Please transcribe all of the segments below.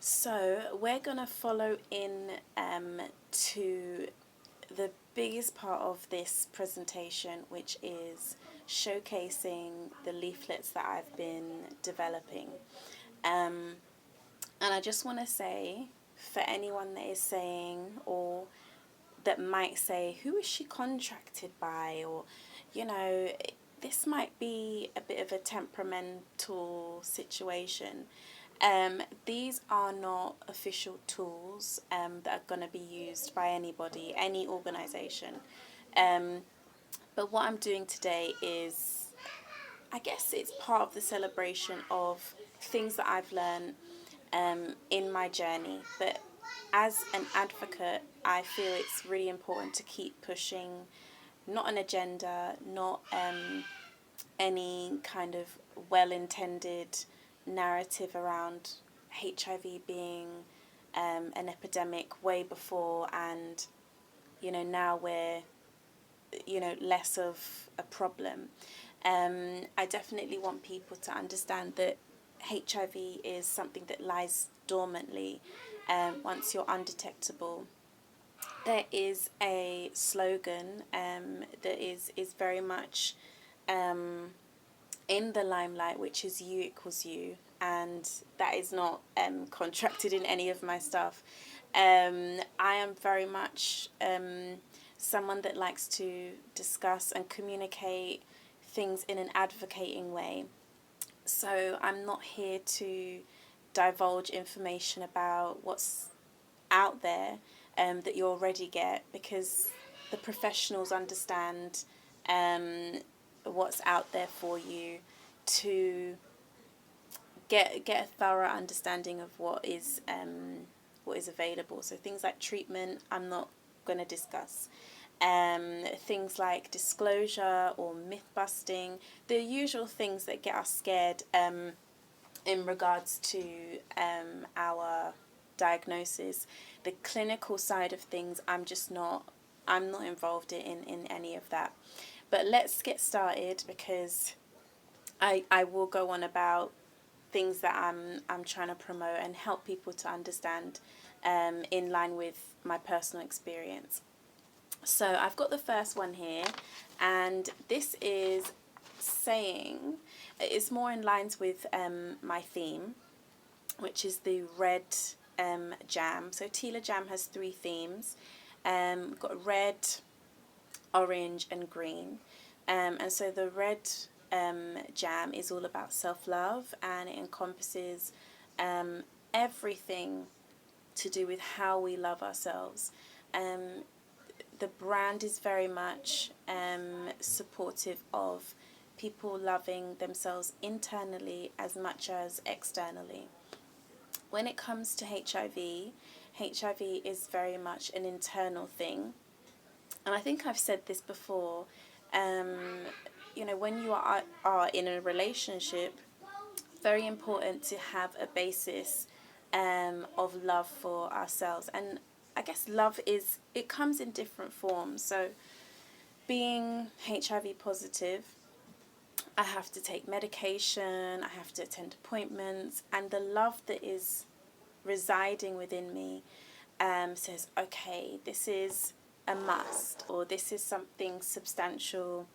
So we're going to follow in to the biggest part of this presentation, which is showcasing the leaflets that I've been developing. And I just want to say, for anyone that is saying, or that might say, who is she contracted by? Or, you know, this might be a bit of a temperamental situation. These are not official tools that are going to be used by anybody, any organization. But what I'm doing today is, I guess it's part of the celebration of things that I've learned in my journey. But as an advocate, I feel it's really important to keep pushing not an agenda, not any kind of well intended narrative around HIV being an epidemic way before, and now we're less of a problem. I definitely want people to understand that HIV is something that lies dormantly once you're undetectable. There is a slogan that is very much in the limelight, which is "you equals you," and that is not contracted in any of my stuff. I am very much someone that likes to discuss and communicate things in an advocating way. So I'm not here to divulge information about what's out there that you already get, because the professionals understand what's out there for you to get a thorough understanding of what is available. So things like treatment, I'm not going to discuss. Things like disclosure or myth busting, the usual things that get us scared in regards to our diagnosis. The clinical side of things, I'm not involved in any of that. But let's get started, because I will go on about things that I'm trying to promote and help people to understand in line with my personal experience. So I've got the first one here, and this is saying, it's more in lines with my theme, which is the red jam. So Tila Jam has 3 themes. We've got red, orange and green. And so the red jam is all about self-love, and it encompasses everything to do with how we love ourselves. The brand is very much supportive of people loving themselves internally as much as externally. When it comes to HIV is very much an internal thing. And I think I've said this before, when you are in a relationship, very important to have a basis of love for ourselves. And I guess love it comes in different forms. So being HIV positive, I have to take medication, I have to attend appointments, and the love that is residing within me says, okay, this is a must, or this is something substantial.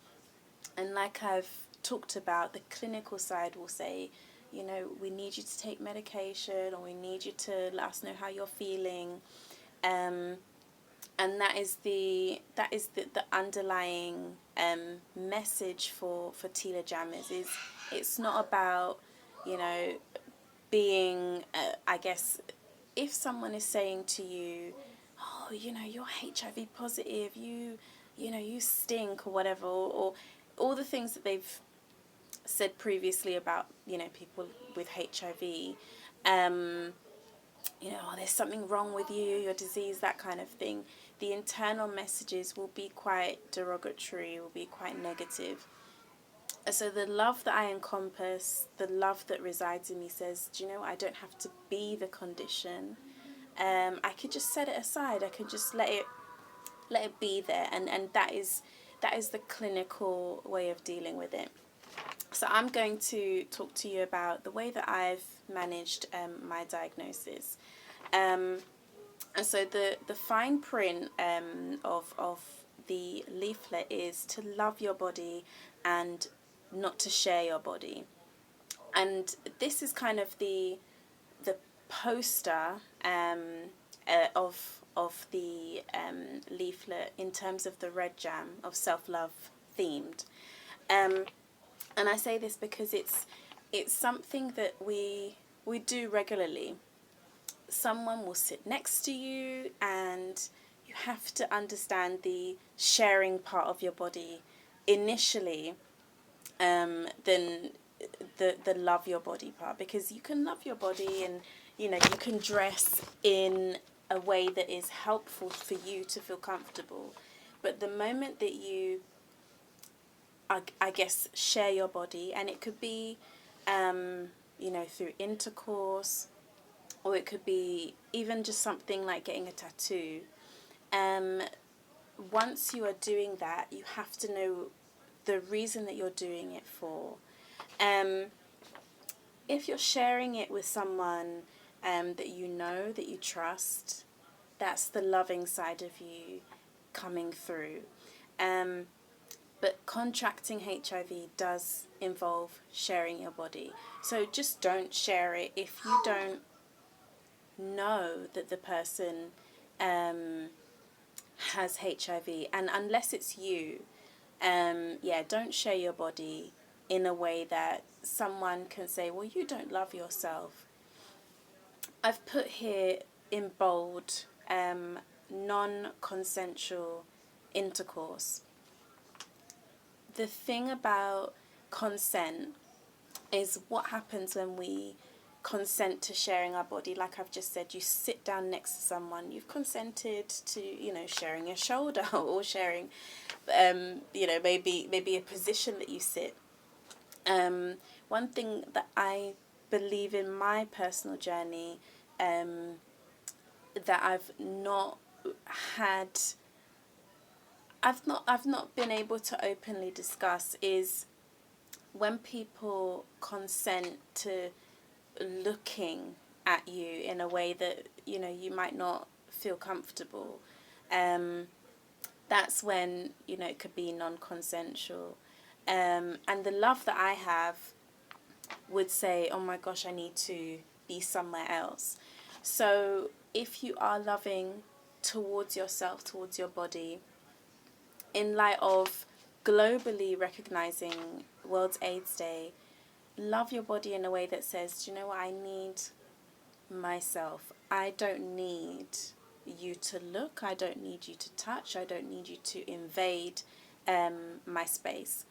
And like I've talked about, the clinical side will say, we need you to take medication, or we need you to let us know how you're feeling. And that is the underlying message for Tila Jammers is it's not about being I guess if someone is saying to you, oh, you're HIV positive, you stink, or whatever, or all the things that they've said previously about people with HIV, oh, there's something wrong with you, your disease, that kind of thing. The internal messages will be quite derogatory, will be quite negative. So the love that I encompass, the love that resides in me says, do you know what? I don't have to be the condition. I could just set it aside. I could just let it be there, and that is the clinical way of dealing with it. So I'm going to talk to you about the way that I've managed my diagnosis. And so the fine print of the leaflet is to love your body and not to share your body. And this is kind of the poster of the leaflet in terms of the Red Jam of self-love themed. And I say this because it's something that we do regularly. Someone will sit next to you and you have to understand the sharing part of your body initially, than the love your body part, because you can love your body and you can dress in a way that is helpful for you to feel comfortable, but the moment that you I guess share your body, and it could be through intercourse, or it could be even just something like getting a tattoo. Once you are doing that, you have to know the reason that you're doing it for. If you're sharing it with someone that that you trust, that's the loving side of you coming through. But contracting HIV does involve sharing your body. So just don't share it if you don't know that the person has HIV. And unless it's you, don't share your body in a way that someone can say, well, you don't love yourself. I've put here in bold, non-consensual intercourse. The thing about consent is what happens when we consent to sharing our body. Like I've just said, you sit down next to someone, you've consented to, sharing your shoulder or sharing, maybe a position that you sit. One thing that I believe in my personal journey, that I've not been able to openly discuss is when people consent to looking at you in a way that you might not feel comfortable. That's when it could be non-consensual, and the love that I have would say, oh my gosh, I need to be somewhere else. So if you are loving towards yourself, towards your body, in light of globally recognizing World AIDS Day, love your body in a way that says, do you know what, I need myself. I don't need you to look. I don't need you to touch. I don't need you to invade my space.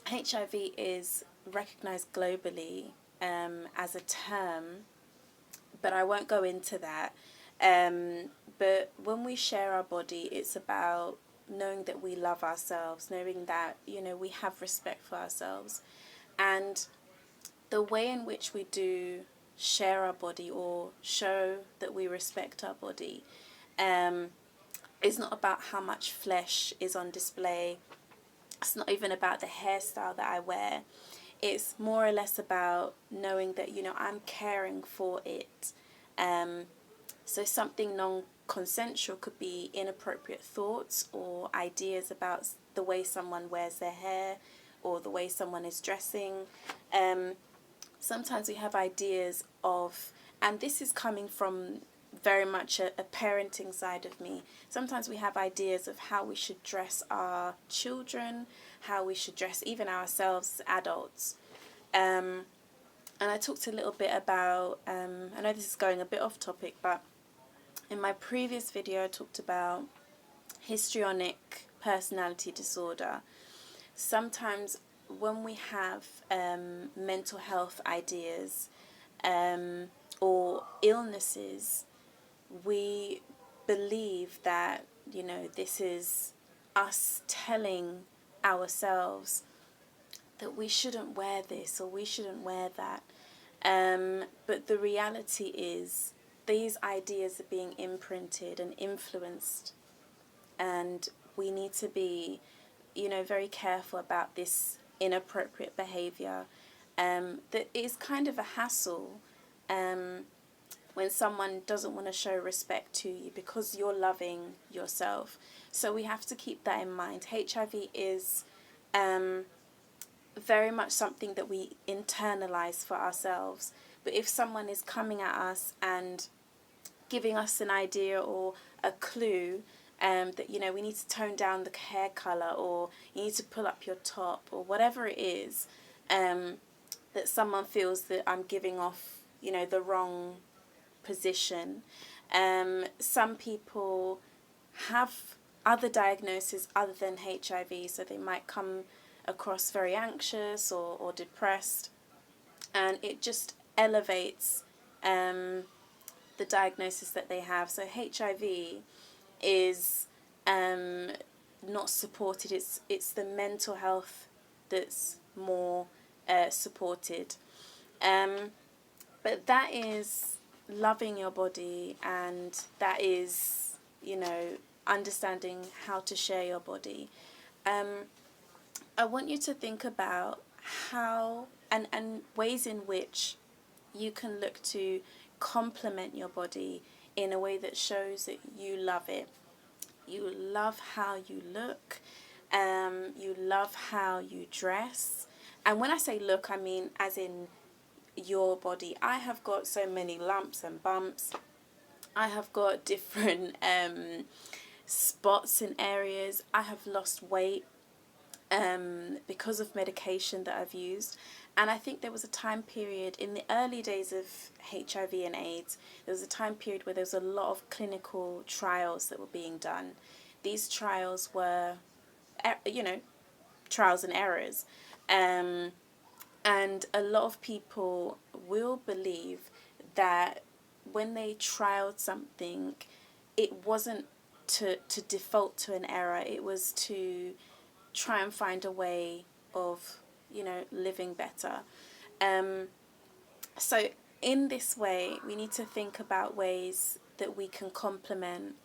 HIV is recognized globally as a term, but I won't go into that. But when we share our body, it's about knowing that we love ourselves, knowing that, we have respect for ourselves. And the way in which we do share our body or show that we respect our body is not about how much flesh is on display. It's not even about the hairstyle that I wear. It's more or less about knowing that, I'm caring for it. So something non-consensual could be inappropriate thoughts or ideas about the way someone wears their hair or the way someone is dressing. Sometimes we have ideas of, and this is coming from very much a parenting side of me, sometimes we have ideas of how we should dress our children, how we should dress even ourselves as adults. And I talked a little bit about, I know this is going a bit off topic, but in my previous video I talked about histrionic personality disorder. Sometimes when we have mental health ideas or illnesses, we believe that, this is us telling ourselves that we shouldn't wear this or we shouldn't wear that. But the reality is these ideas are being imprinted and influenced, and we need to be, very careful about this inappropriate behavior. that is kind of a hassle when someone doesn't want to show respect to you because you're loving yourself. So we have to keep that in mind. HIV is very much something that we internalize for ourselves. But if someone is coming at us and giving us an idea or a clue that, you know, we need to tone down the hair color, or you need to pull up your top, or whatever it is, that someone feels that I'm giving off, you know, the wrong position. Some people have other diagnoses other than HIV, so they might come across very anxious or depressed, and it just elevates the diagnosis that they have. So HIV is not supported. It's the mental health that's more supported. But that is loving your body, and that is, you know, understanding how to share your body. I want you to think about how and ways in which you can look to complement your body in a way that shows that you love it. You love how you look. You love how you dress. And when I say look, I mean as in your body. I have got so many lumps and bumps. I have got different spots in areas. I have lost weight because of medication that I've used. And I think there was a time period in the early days of HIV and AIDS, there was a time period where there was a lot of clinical trials that were being done. These trials were, you know, trials and errors. And a lot of people will believe that when they trialed something, it wasn't to default to an error. It was to try and find a way of, you know, living better. So in this way, we need to think about ways that we can complement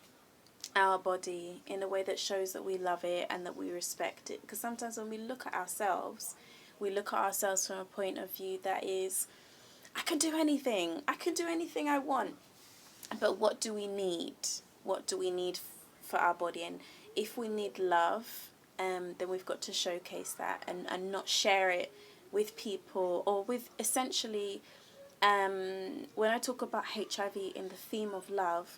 our body in a way that shows that we love it and that we respect it. Because sometimes when we look at ourselves, we look at ourselves from a point of view that is, I can do anything. I can do anything I want. But what do we need? What do we need for our body? And if we need love, then we've got to showcase that and not share it with people, or with essentially, when I talk about HIV in the theme of love,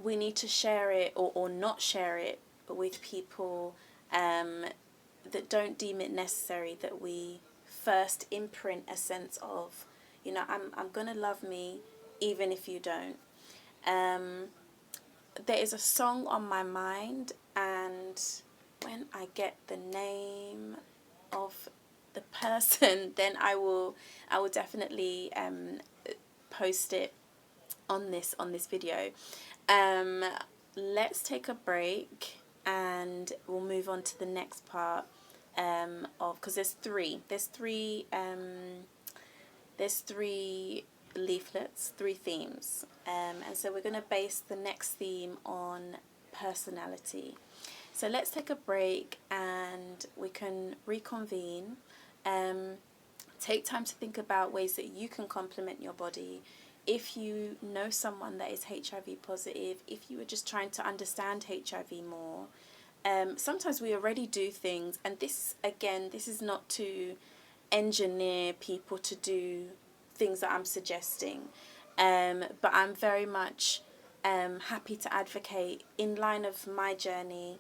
we need to share it or not share it with people that don't deem it necessary, that we first imprint a sense of, you know, I'm going to love me even if you don't. There is a song on my mind, and when I get the name of the person, then I will definitely post it on this video. Let's take a break and we'll move on to the next part of, because there's three leaflets, three themes, and so we're going to base the next theme on personality. So let's take a break and we can reconvene. Take time to think about ways that you can complement your body. If you know someone that is HIV positive, if you are just trying to understand HIV more, sometimes we already do things, and this is not to engineer people to do things that I'm suggesting, but I'm very much happy to advocate in line of my journey,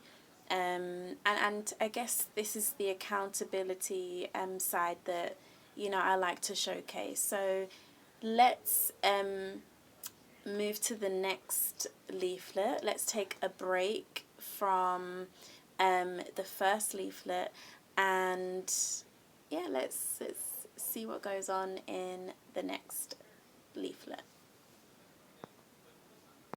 and I guess this is the accountability side that, you know, I like to showcase. So let's move to the next leaflet. Let's take a break from the first leaflet, and yeah, let's see what goes on in the next leaflet.